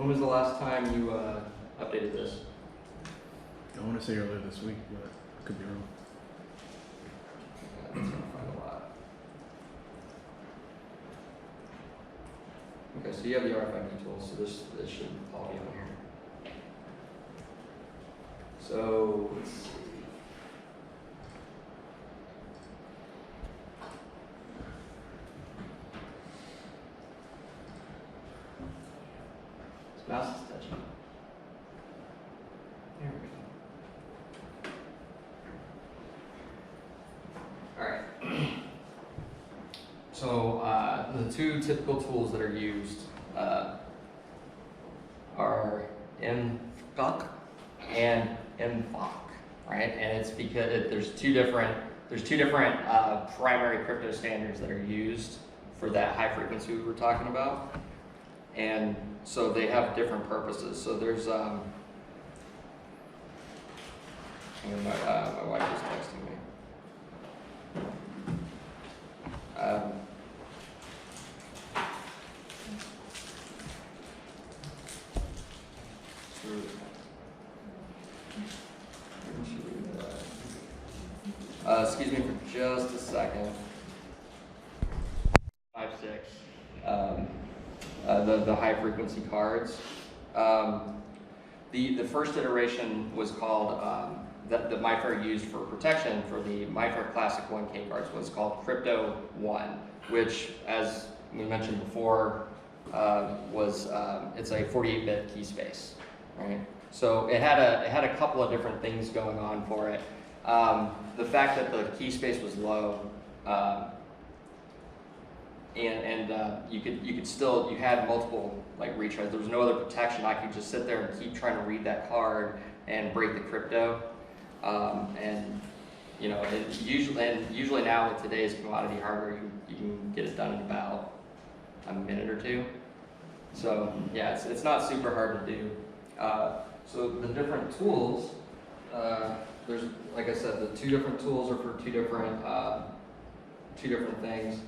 When was the last time you updated this? I want to say earlier this week, but I could be wrong. That's gonna find a lot. Okay, so you have the RFID tools, so this should all be on here. So let's see. This mouse is touching. There we go. All right. So the two typical tools that are used are MFOC and MFOC, right? And it's because there's two different primary crypto standards that are used for that high frequency we were talking about, and so they have different purposes. So there's my wife is texting me. Excuse me for just a second. 5.6. The high frequency cards. The first iteration was called that MyFair used for protection for the MyFair Classic 1K cards was called Crypto 1, which, as we mentioned before, it's a 48-bit key space, right? So it had a couple of different things going on for it. The fact that the key space was low, you had multiple like retries. There was no other protection. I could just sit there and keep trying to read that card and break the crypto. And you know, usually now with today's commodity hardware, you can get it done in about a minute or two. So yeah, it's not super hard to do. So the different tools, there's, like I said, the two different tools are for two different things.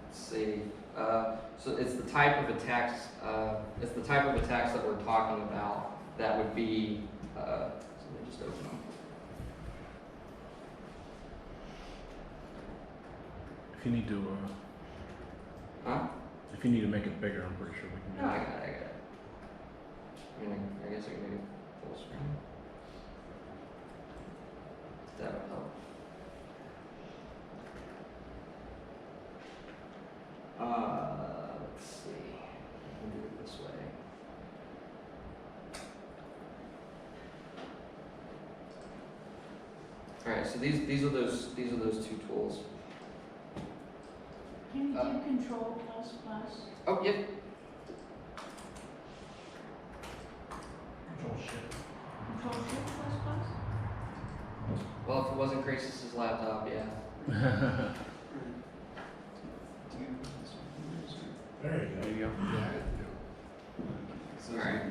Let's see. So it's the type of attacks. That we're talking about. That would be. So let me just open them. If you need to, if you need to make it bigger, I'm pretty sure we can. No, I got it. I mean, I guess I can make it full screen. That would help. Let's see. We'll do it this way. All right. So these are those two tools. Can you do Control plus plus? Oh, yep. Control Shift plus plus? Well, if it wasn't Grace's laptop, yeah. There you go. All right.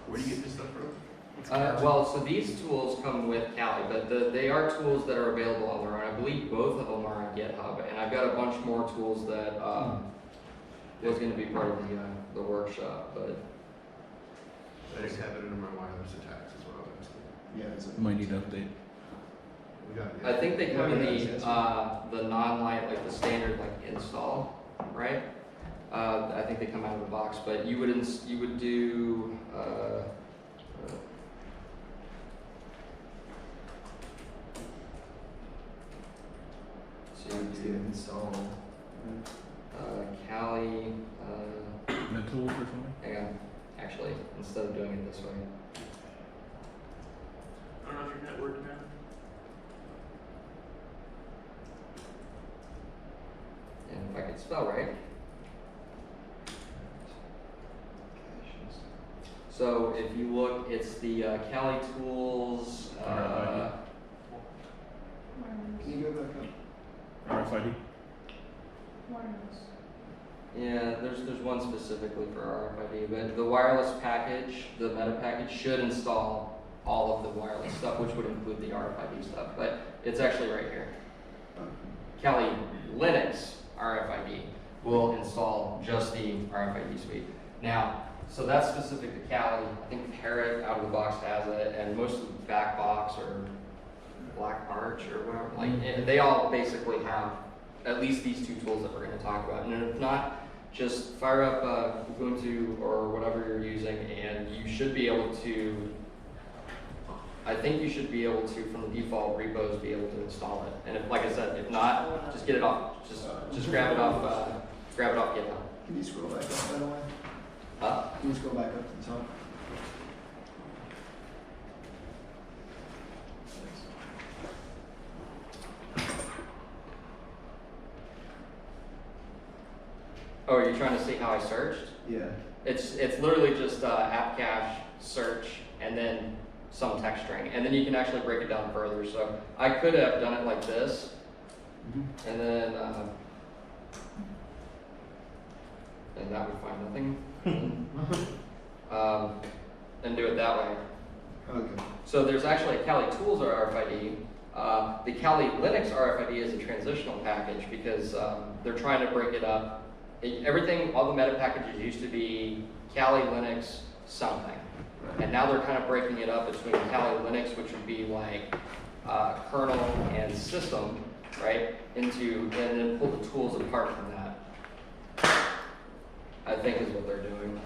Where do you get this stuff from? Well, so these tools come with Kali, but they are tools that are available on their own. I believe both of them are on GitHub, and I've got a bunch more tools that was going to be part of the workshop. But I just have it in my wireless attacks as well. Yeah, might need to update. We got it. I think they come in the non-light, like the standard like install, right? I think they come out of the box, but you would do. So you would do install Kali. The tools or something? Hang on. Actually, instead of doing it this way. I don't know if your network now. And if I could spell right. So if you look, it's the Kali tools. Can you go back up? RFID? Wireless. Yeah, there's one specifically for RFID, but the wireless package, the meta package, should install all of the wireless stuff, which would include the RFID stuff. But it's actually right here. Kali Linux RFID will install just the RFID suite. Now, so that's specific to Kali. I think Parrot out of the box has it, and most of the back box or Black Arch or whatever, like they all basically have at least these two tools that we're going to talk about. And if not, just fire up Ubuntu or whatever you're using, and you should be able to. I think you should be able to, from the default repos, be able to install it. And if, like I said, if not, just get it off. Just grab it off. Grab it off GitHub. Can you scroll back up, by the way? Can you scroll back up to the top? Oh, are you trying to see how I searched? Yeah. It's literally just app cache search and then some text string, and then you can actually break it down further. So I could have done it like this, and then and that would find nothing. And do it that way. Okay. So there's actually a Kali Tools RFID. The Kali Linux RFID is a transitional package because they're trying to break it up. Everything, all the meta packages used to be Kali Linux something. And now they're kind of breaking it up between Kali Linux, which would be like kernel and system, right? And then pull the tools apart from that. I think is what they're doing.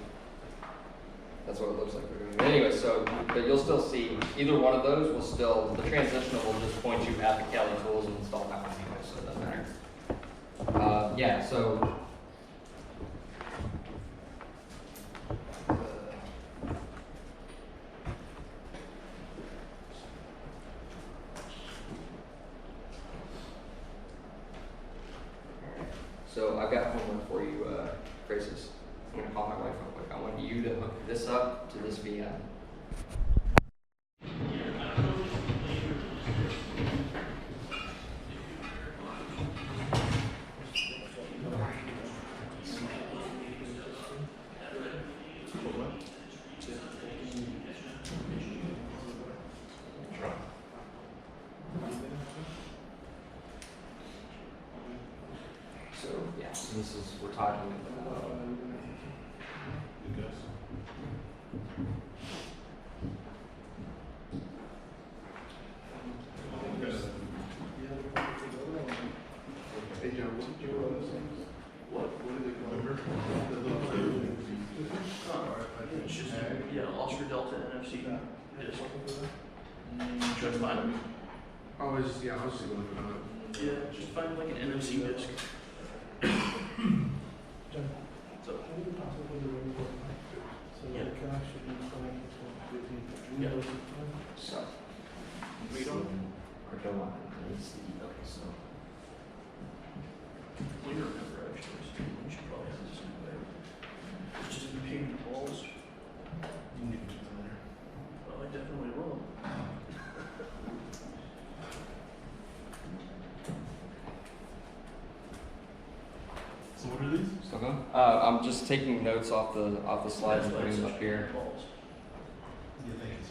That's what it looks like they're doing. Anyway, so, but you'll still see either one of those will still, the transitional will just point you at the Kali tools and install that one anyway, so it doesn't matter. Yeah, so. So I've got homework for you, Graces. I'm going to call my wife real quick. I want you to hook this up to this VM. So yeah, so this is, we're talking about Hey John, what did you what did it remember? The little thing. It's just, yeah, Oscar Delta NFC disk. Try to find them. Oh, it's just, yeah, I was just looking at it. Yeah, just find like an NFC disk. So, yeah. Yeah. so. Read on. Crypto line is the okay, so. We remember actually, so we should probably have this in there. It's just in painted walls. Well, I definitely will. So what are these? Still going? I'm just taking notes off the slides and putting them up here. Walls. You think it's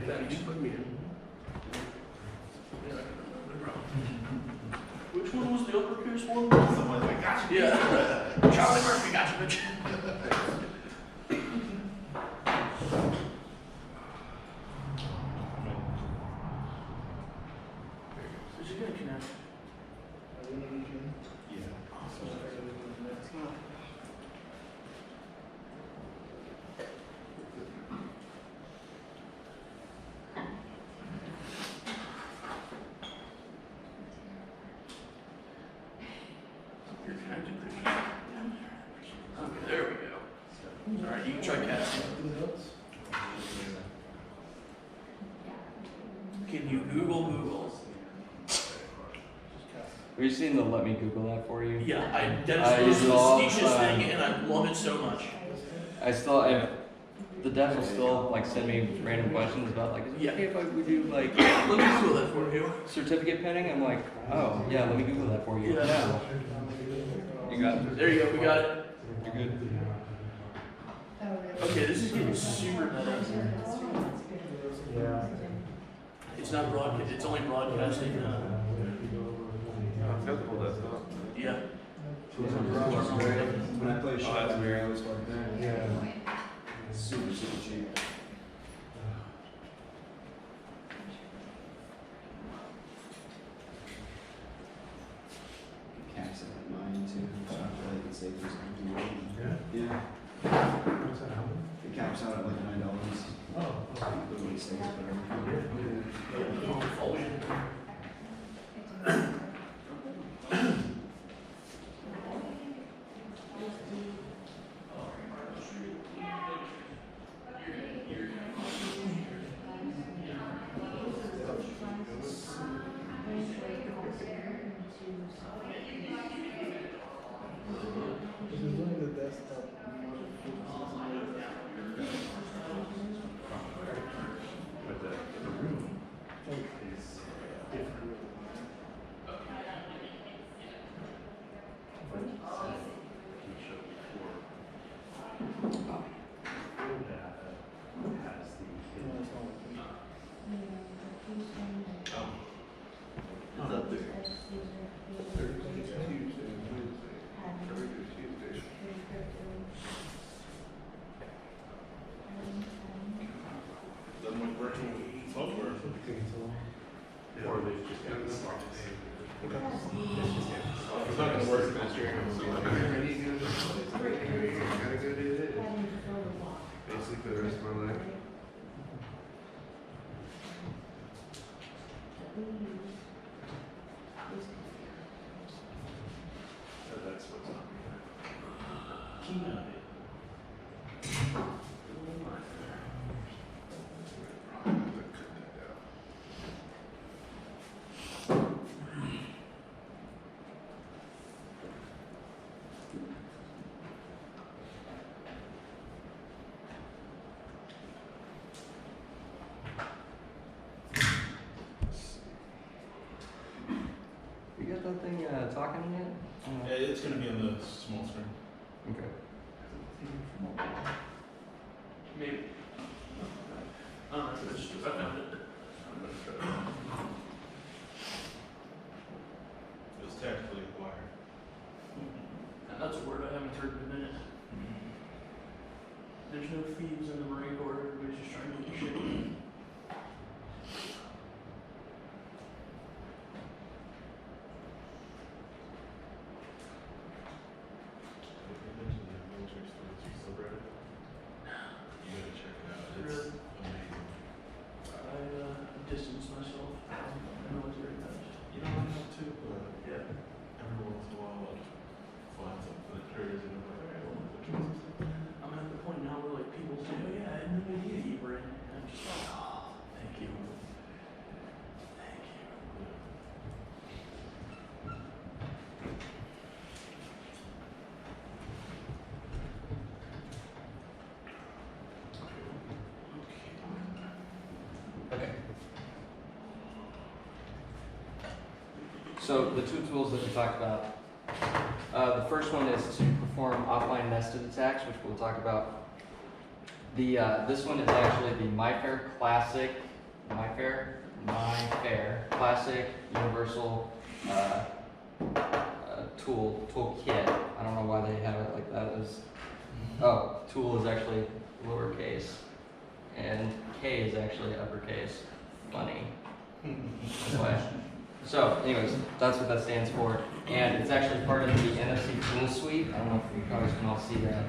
That you put me in. Yeah, no problem. Which one was the upper Pierce one? Someone like, gotcha. Yeah. Charlie Murphy got you, bitch. Is it gonna connect? Yeah. You're connected. Okay, there we go. Alright, you can try casting. Can you Google? Have you seen the let me Google that for you? Yeah, that is the saw, most specious thing, and I love it so much. The devs will still like send me random questions about like, is it Yeah. okay if we do like Let me Google that for you. certificate pinning? I'm like, oh yeah, let me Google that for you. Yeah. You got it. There you go, we got it. You're good. Okay, this is getting super meta. It's not broadcast, it's only broadcasting, Physical desktop. yeah. When I play Oh, that's shotgun, weird. I always park there. Yeah. Super, super cheap. Caps it at mine too, so I feel like it's safe as Yeah. What's that happen? It caps out at like $9. Oh. Literally safe, whatever. But the room is different. It's up there. Then with virtual software, or they just got this. It's not gonna work faster. Gotta go do this. Basically for the rest of my life. So that's what's on here. Keynote. You got that thing talking yet? Yeah, it's gonna be on the small screen. Okay. Maybe. I don't know if it's, I found it. It was tactically acquired. And that's a word I haven't heard in a minute. There's no thieves in the Marine Corps, everybody's just trying to get shit. Really? I distance myself from military matters. You know, I have to, Yeah. every once in a while, I'll find something that triggers it, and I'm like, I don't know what choices. I'm at the point now where like people say, oh yeah, I had no idea you were in. And I'm just like, oh, thank you. Thank you. Okay. So the two tools that we talked about, the first one is to perform offline nested attacks, which we'll talk about. The this one is actually the MyFair Classic, MyFair Classic Universal toolkit. I don't know why they have it like that. Tool is actually lowercase, and K is actually uppercase. Funny. That's why. So, anyways, that's what that stands for, and it's actually part of the NFC tool suite. I don't know if you guys can all see that.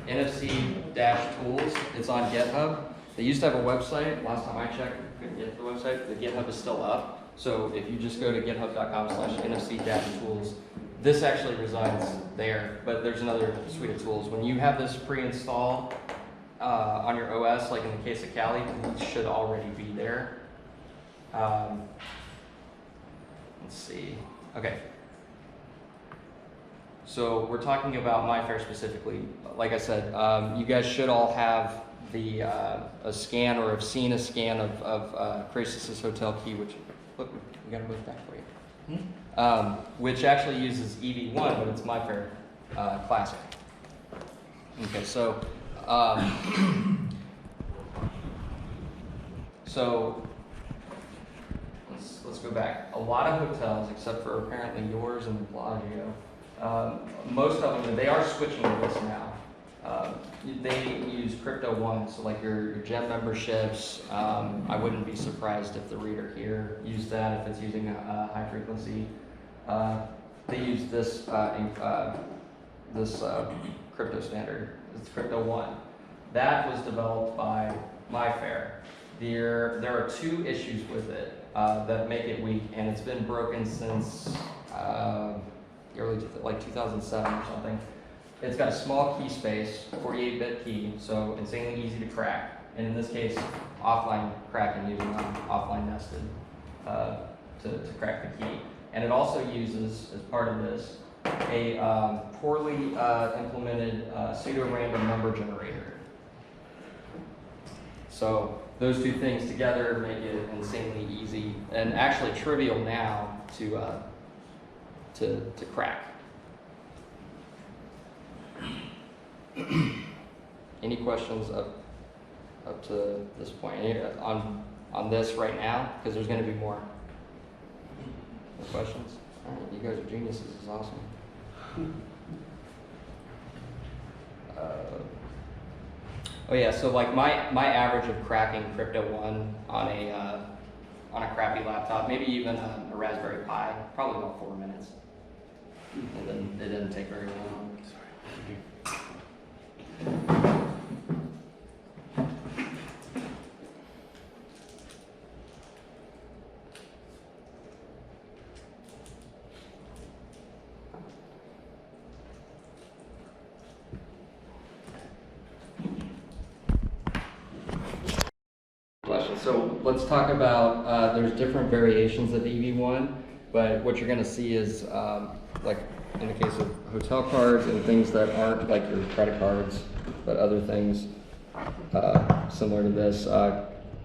NFC-tools. It's on GitHub. They used to have a website. Last time I checked, you couldn't get to the website. The GitHub is still up. So if you just go to github.com/NFC-tools, this actually resides there. But there's another suite of tools. When you have this pre-installed on your OS, like in the case of Kali, these should already be there. Let's see. Okay. So we're talking about MyFair specifically. Like I said, you guys should all have the a scan or have seen a scan of Crasis' hotel key, which, look, we gotta move back for you. Which actually uses EV1, but it's MyFair Classic. Okay, so let's go back. A lot of hotels, except for apparently yours and the Bellagio, most of them, they are switching to this now. They use Crypto One, so like your gym memberships. I wouldn't be surprised if the reader here used that if it's using a high frequency. They use this crypto standard. It's Crypto One. That was developed by MyFair. There are two issues with it that make it weak, and it's been broken since early like 2007 or something. It's got a small key space, 48-bit key, so insanely easy to crack. And in this case, offline cracking using offline nested to crack the key. And it also uses, as part of this, a poorly implemented pseudo-random number generator. So those two things together make it insanely easy and actually trivial now to crack. Any questions up to this point on this right now? Because there's going to be more. No questions? All right, you guys are geniuses. This is awesome. Oh yeah, so like my average of cracking Crypto One on a crappy laptop, maybe even a Raspberry Pi, probably about 4 minutes. And then it didn't take very long. So let's talk about, there's different variations of EV1, but what you're going to see is, like in the case of hotel cards and things that aren't like your credit cards, but other things similar to this,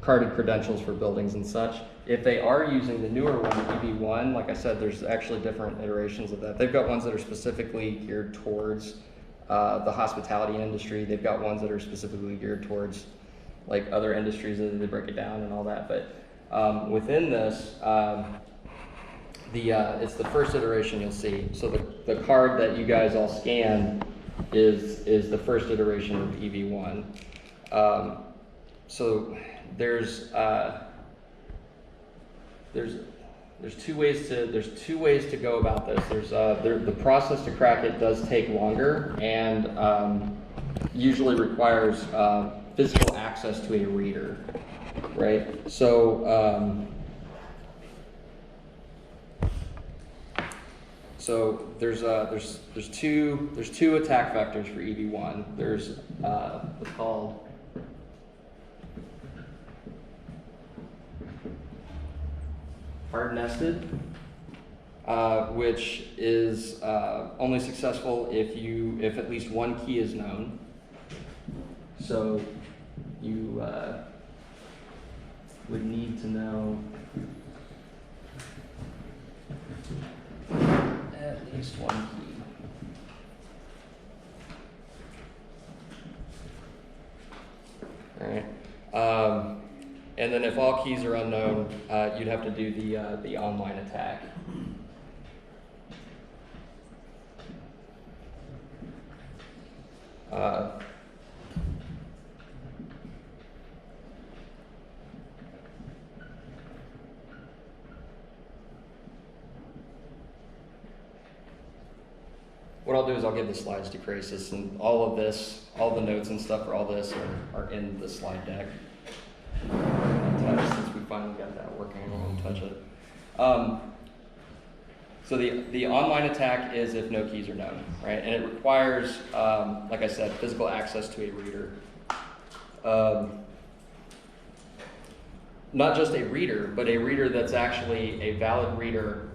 carded credentials for buildings and such. If they are using the newer one, EV1, like I said, there's actually different iterations of that. They've got ones that are specifically geared towards the hospitality industry. They've got ones that are specifically geared towards like other industries that they break it down and all that. But within this, it's the first iteration you'll see. So the card that you guys all scanned is the first iteration of EV1. So there's two ways to go about this. There's the process to crack it does take longer and usually requires physical access to a reader, right? So there's two attack vectors for EV1. There's what's called hard nested, which is only successful if at least one key is known. So you would need to know at least one key. All right. And then if all keys are unknown, you'd have to do the online attack. What I'll do is I'll give the slides to Crisis, and all of this, all the notes and stuff for all this are in the slide deck. Since we finally got that working, I won't touch it. So the online attack is if no keys are known, right? And it requires, like I said, physical access to a reader. Not just a reader, but a reader that's actually a valid reader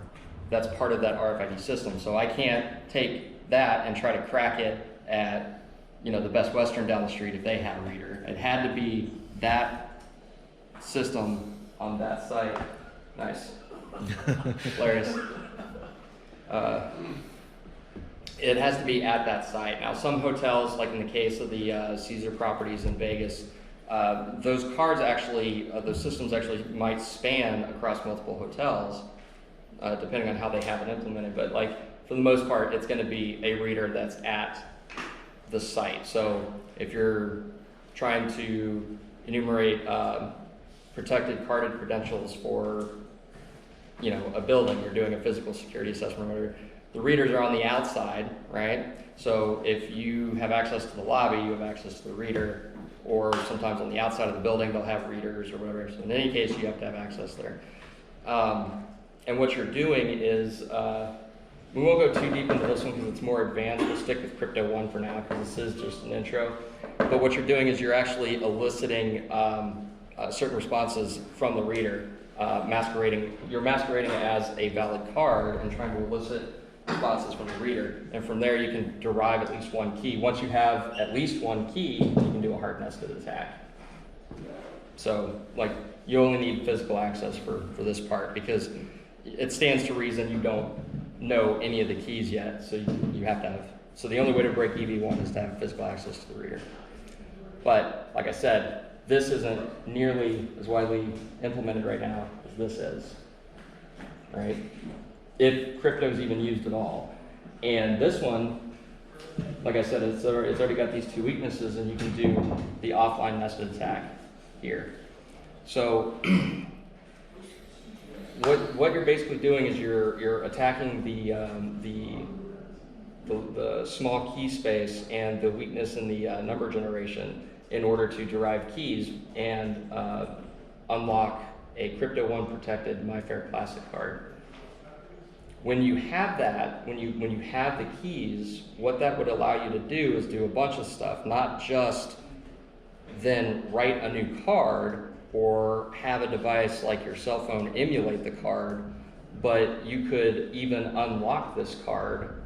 that's part of that RFID system. So I can't take that and try to crack it at, the Best Western down the street if they had a reader. It had to be that system on that site. Nice. Hilarious. It has to be at that site. Now, some hotels, like in the case of the Caesar properties in Vegas, those cards actually, those systems actually might span across multiple hotels, depending on how they have it implemented. But like for the most part, it's going to be a reader that's at the site. So if you're trying to enumerate protected carded credentials for, you know, a building, you're doing a physical security assessment or whatever, the readers are on the outside, right? So if you have access to the lobby, you have access to the reader, or sometimes on the outside of the building, they'll have readers or whatever. So in any case, you have to have access there. And what you're doing is, we won't go too deep into this one because it's more advanced. We'll stick with Crypto 1 for now because this is just an intro. But what you're doing is you're actually eliciting certain responses from the reader, you're masquerading it as a valid card and trying to elicit responses from the reader. And from there you can derive at least one key. Once you have at least one key, you can do a hard nested attack. So like you only need physical access for this part because it stands to reason you don't know any of the keys yet, so you have to have, so the only way to break EV1 is to have physical access to the reader. But like I said, this isn't nearly as widely implemented right now as this is, right? If crypto is even used at all. And this one, like I said, it's already got these two weaknesses, and you can do the offline nested attack here. So what you're basically doing is you're attacking the small key space and the weakness in the number generation in order to derive keys and unlock a Crypto 1 protected MyFair Classic card. When you have that, when you have the keys, what that would allow you to do is do a bunch of stuff, not just then write a new card or have a device like your cell phone emulate the card, but you could even unlock this card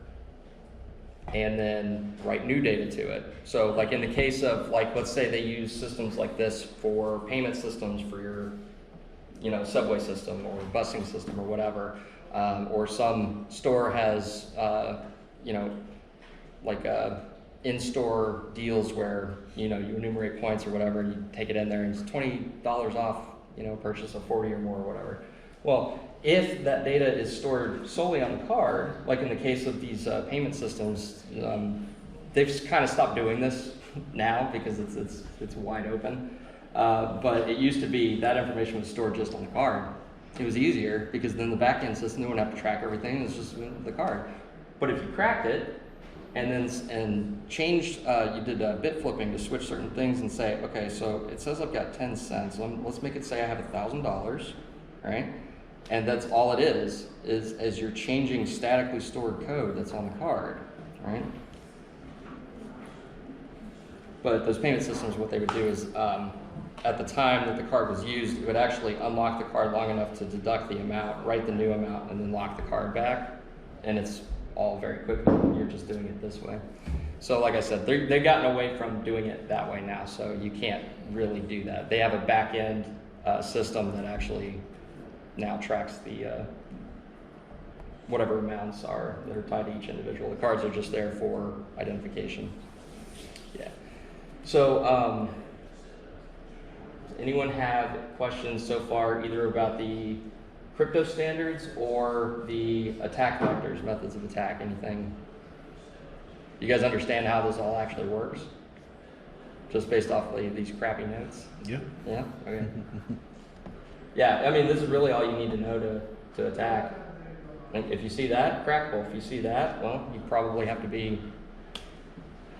and then write new data to it. So like in the case of, like, let's say they use systems like this for payment systems for your, you know, subway system or busing system or whatever, or some store has, you know, like in-store deals where, you know, you enumerate points or whatever, and you take it in there and it's $20 off, you know, purchase of 40 or more or whatever. Well, if that data is stored solely on the card, like in the case of these payment systems, they've kind of stopped doing this now because it's wide open. But it used to be that information was stored just on the card. It was easier because then the back-end system wouldn't have to track everything. It was just the card. But if you cracked it and changed, you did bit flipping to switch certain things and say, okay, so it says I've got 10 cents. Let's make it say I have $1,000, right? And that's all it is you're changing statically stored code that's on the card, right? But those payment systems, what they would do is, at the time that the card was used, it would actually unlock the card long enough to deduct the amount, write the new amount, and then lock the card back. And it's all very quick. You're just doing it this way. So like I said, they've gotten away from doing it that way now, so you can't really do that. They have a back-end system that actually now tracks the whatever amounts are that are tied to each individual. The cards are just there for identification. Yeah. So anyone have questions so far either about the crypto standards or the attack vectors, methods of attack, anything? You guys understand how this all actually works? Just based off these crappy notes? Yeah. Yeah? Okay. Yeah, I mean, this is really all you need to know to attack. Like, if you see that, crackable. If you see that, well, you probably have to be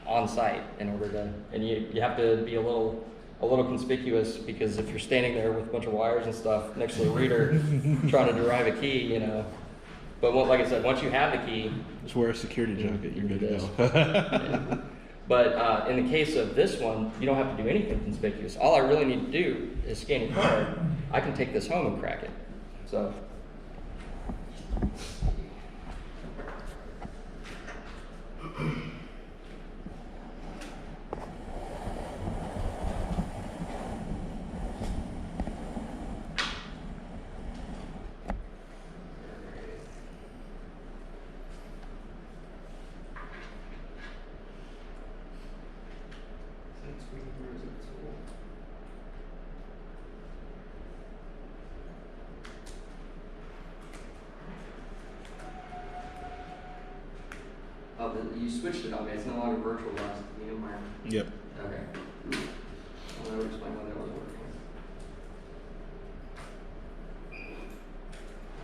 on site in order to, and you have to be a little conspicuous, because if you're standing there with a bunch of wires and stuff next to a reader trying to derive a key, you know. But like I said, once you have the key, Just wear a security jacket, you're good to this. go. Yeah. But in the case of this one, you don't have to do anything conspicuous. All I really need to do is scan your card. I can take this home and crack it. So. Oh, you switched it on me. It's no longer virtualized. VMware. Yep. Okay. Well, that would explain why that wasn't working.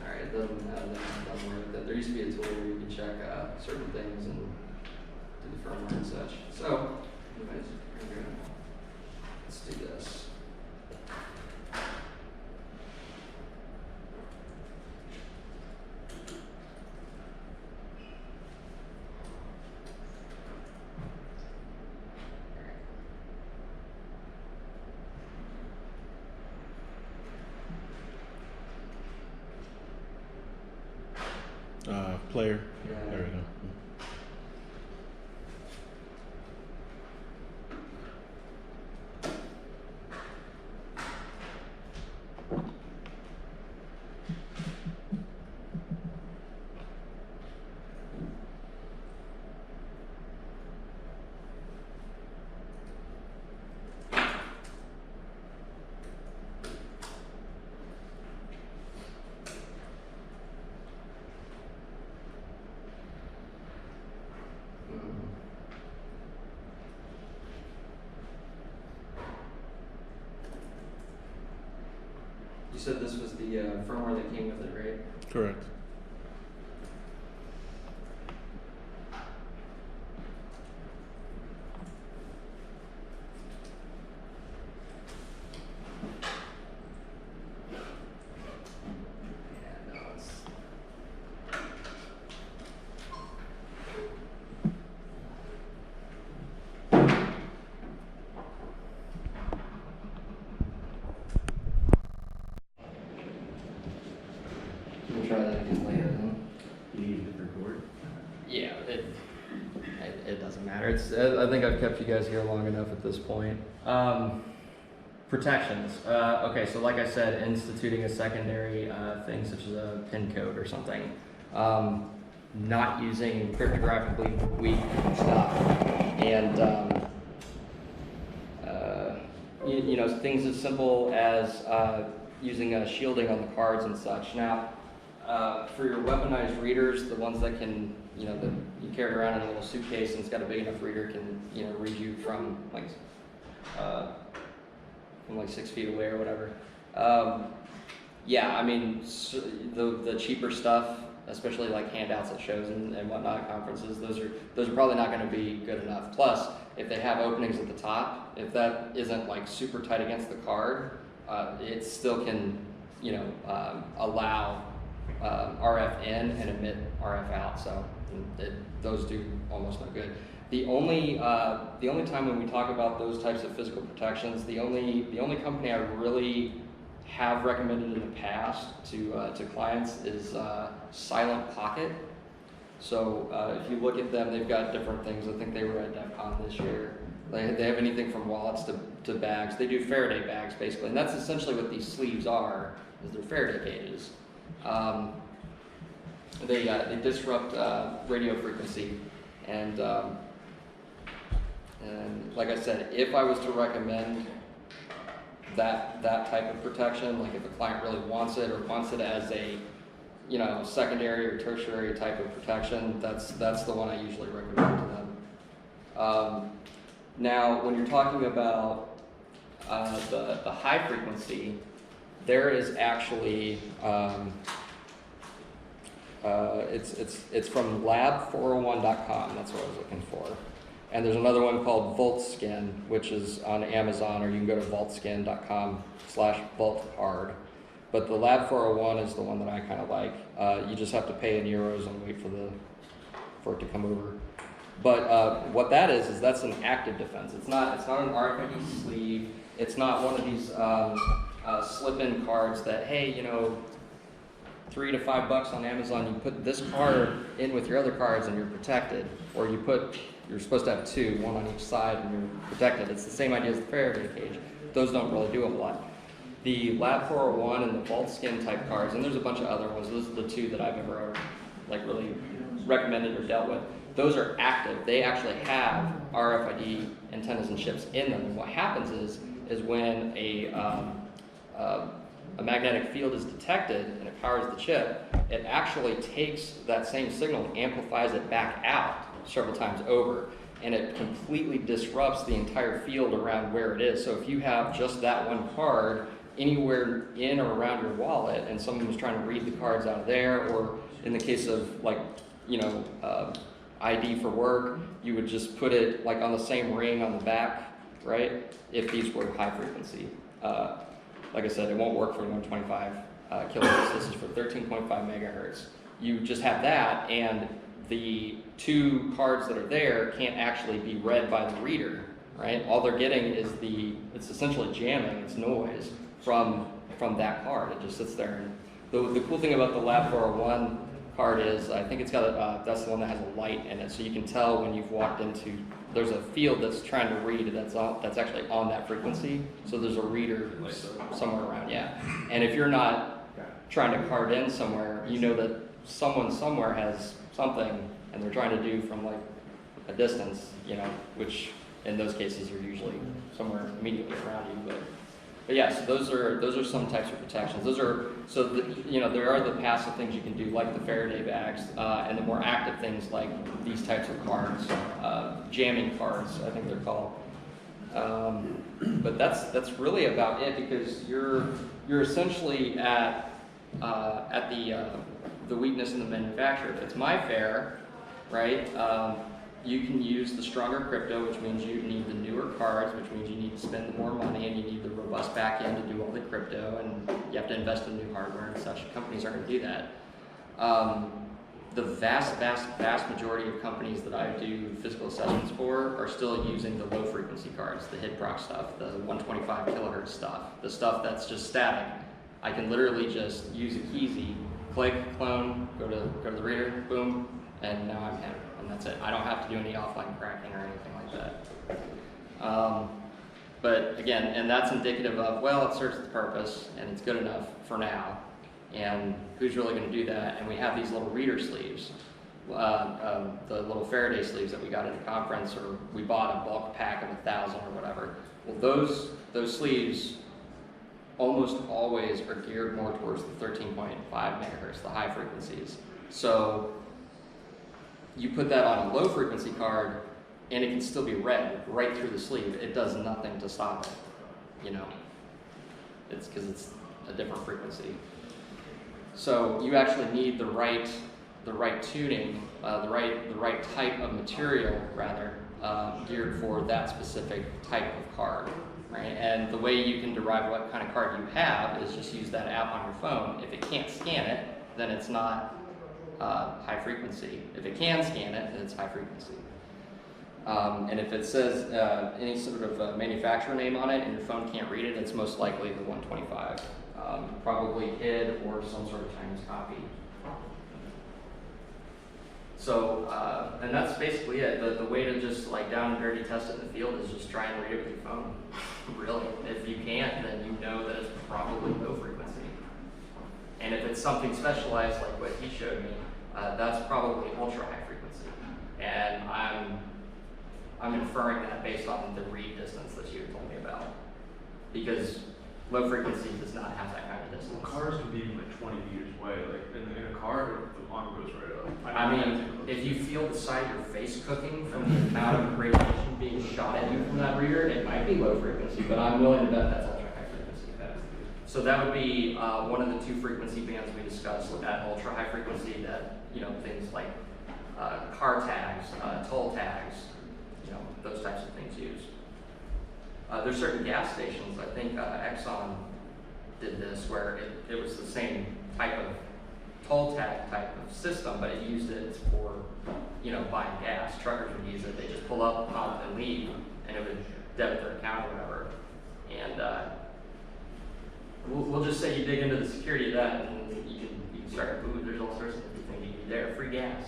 Alright, it doesn't work with that. There used to be a tool where you could check certain things and do the firmware and such. So, anyways, let's do this. Player. Yeah. There we go. You said this was the firmware that came with it, right? Correct. Yeah, no, it's... We'll try that again later then. You need a different cord? Yeah, it doesn't matter. I think I've kept you guys here long enough at this point. Protections. Okay, so like I said, instituting a secondary thing such as a PIN code or something. Not using cryptographically weak stuff. And you know, things as simple as using shielding on the cards and such. Now, for your weaponized readers, the ones that can, you know, that you carry around in a little suitcase and it's got a big enough reader, can, you know, read you from like 6 feet away or whatever. Yeah, I mean, so the cheaper stuff, especially like handouts at shows and whatnot, conferences, those are probably not going to be good enough. Plus, if they have openings at the top, if that isn't like super tight against the card, it still can, you know, allow RF in and emit RF out. So those do almost no good. The only time when we talk about those types of physical protections, the only company I really have recommended in the past to clients is Silent Pocket. So if you look at them, they've got different things. I think they were at DEFCON this year. They have anything from wallets to bags. They do Faraday bags basically, and that's essentially what these sleeves are. Is they're Faraday cages. They disrupt radio frequency, and like I said, if I was to recommend that type of protection, like if a client really wants it or wants it as a, you know, secondary or tertiary type of protection, that's the one I usually recommend to them. Now, when you're talking about the high frequency, there is actually it's from lab401.com. That's what I was looking for. And there's another one called VoltSkin, which is on Amazon, or you can go to voltskin.com/VoltCard. But the Lab 401 is the one that I kind of like. You just have to pay in euros and wait for it to come over. But what that is that's an active defense. It's not an RFID sleeve. It's not one of these slip-in cards that, hey, you know, $3 to $5 on Amazon. You put this card in with your other cards and you're protected, or you're supposed to have two, one on each side, and you're protected. It's the same idea as the Faraday cage. Those don't really do a lot. The Lab 401 and the VoltSkin type cards, and there's a bunch of other ones. Those are the two that I've ever like really recommended or dealt with. Those are active. They actually have RFID antennas and chips in them. And what happens is when a magnetic field is detected and it powers the chip, it actually takes that same signal and amplifies it back out. several times over, and it completely disrupts the entire field around where it is. So if you have just that one card anywhere in or around your wallet, and someone was trying to read the cards out of there, or in the case of like, ID for work, you would just put it like on the same ring on the back, right? If these were high frequency. Like I said, it won't work for 125 kilohertz. This is for 13.5 megahertz. You just have that, and the two cards that are there can't actually be read by the reader, right? All they're getting is it's essentially jamming, it's noise from that card. It just sits there. And the cool thing about the Lab 401 card is, I think it's got that's the one that has a light in it, so you can tell when you've walked into, there's a field that's trying to read that's actually on that frequency, so there's a reader somewhere around, yeah. And if you're not trying to card in somewhere, you know that someone somewhere has something and they're trying to do from like a distance, which in those cases are usually somewhere immediately around you. But yeah, so those are some types of protections. There are the passive things you can do, like the Faraday bags, and the more active things like these types of cards, jamming cards, I think they're called. But that's really about it, because you're essentially at the weakness in the manufacturer. If it's my fare, right? You can use the stronger crypto, which means you need the newer cards, which means you need to spend more money, and you need the robust back end to do all the crypto, and you have to invest in new hardware and such. Companies aren't going to do that. The vast majority of companies that I do physical assessments for are still using the low frequency cards, the HID-PROC stuff, the 125 kilohertz stuff, the stuff that's just static. I can literally just use a keysy, click, clone, go to the reader, boom, and now I'm in. And that's it. I don't have to do any offline cracking or anything like that. But again, and that's indicative of, well, it serves its purpose and it's good enough for now. And who's really going to do that? And we have these little reader sleeves, the little Faraday sleeves that we got at a conference, or we bought a bulk pack of 1,000 or whatever. Well, those sleeves almost always are geared more towards the 13.5 megahertz, the high frequencies. So you put that on a low frequency card and it can still be read right through the sleeve. It does nothing to stop it, It's because it's a different frequency. So you actually need the right tuning, the right type of material rather, geared for that specific type of card, right? And the way you can derive what kind of card you have is just use that app on your phone. If it can't scan it, then it's not high frequency. If it can scan it, then it's high frequency. And if it says any sort of manufacturer name on it and your phone can't read it, it's most likely the 125. Probably HID or some sort of Chinese copy. So, and that's basically it. The way to just like down and dirty test it in the field is just try and read it with your phone. Really. If you can't, then you know that it's probably low frequency. And if it's something specialized like what he showed me, that's probably ultra high frequency. And I'm inferring that based on the read distance that you told me about. Because low frequency does not have that kind of distance. Well, cars can be even like 20 meters away. Like in a car, the arm goes right up. I mean, if you feel the side of your face cooking from the amount of radiation being shot at you from that reader, it might be low frequency, but I'm willing to bet that's ultra high frequency. So that would be one of the two frequency bands we discussed at ultra high frequency, that, things like car tags, toll tags, those types of things used. There's certain gas stations, I think Exxon did this, where it was the same type of toll tag type of system, but it used it for, buying gas. Truckers would use it. They just pull up, pump, and leave, and it would debit their account or whatever. And we'll just say you dig into the security of that, and you can start, ooh, there's all sorts of things you can do there. Free gas.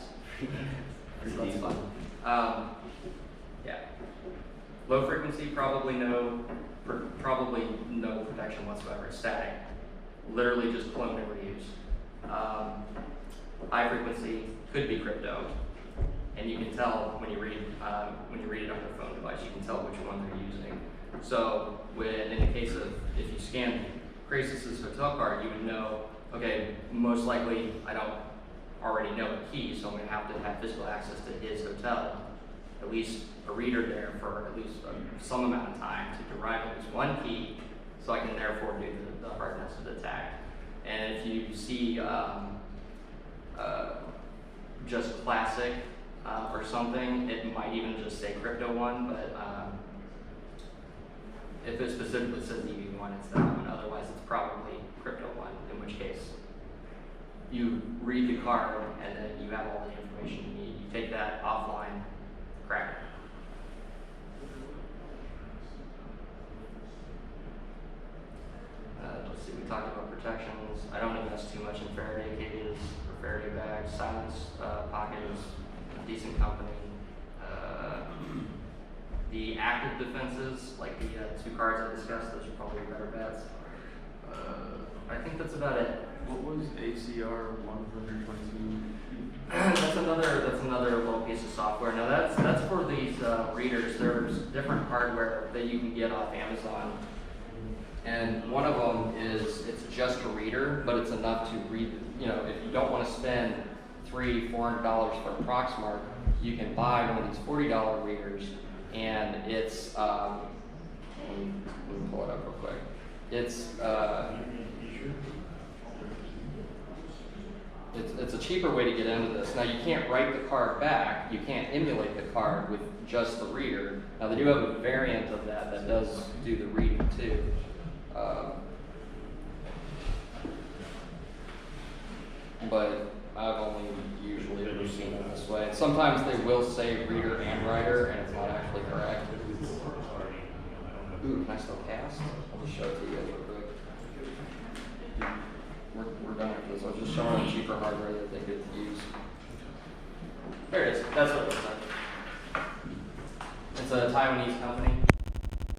So that's fun. Yeah. Low frequency, probably no protection whatsoever. It's static. Literally just clone and reuse. High frequency could be crypto, and you can tell when you read it on your phone device. You can tell which one they're using. So, in the case of if you scan Crassus's hotel card, you would know. Okay, most likely I don't already know the key, so I'm gonna have to have physical access to his hotel, at least a reader there for at least some amount of time to derive at least one key, so I can therefore do the hardness of the tag. And if you see just classic or something, it might even just say crypto one, but if it specifically says EV1, it's that one. Otherwise, it's probably crypto one, in which case you read the card and then you have all the information you need. You take that offline, crack it. Let's see, we talked about protections. I don't invest too much in Faraday cages or Faraday bags. Silence pocket is a decent company. The active defenses, like the 2 cards I discussed, those are probably better bets. I think that's about it. What was ACR 122? That's another little piece of software. Now that's for these readers. There's different hardware that you can get off Amazon, and one of them is it's just a reader, but it's enough to read. You know, if you don't want to spend $300-400 for a Proxmark, you can buy one of these $40 readers, and it's let me pull it up real quick. It's a cheaper way to get into this. Now, you can't write the card back. You can't emulate the card with just the reader. Now, they do have a variant of that that does do the reading too. But I've only usually ever seen it this way. Sometimes they will say reader and writer, and it's not actually correct. Ooh, can I still cast? I'll just show it to you guys real quick. We're done after this. I was just showing them cheaper hardware that they could use. There it is. That's what it looks like. It's a Taiwanese company.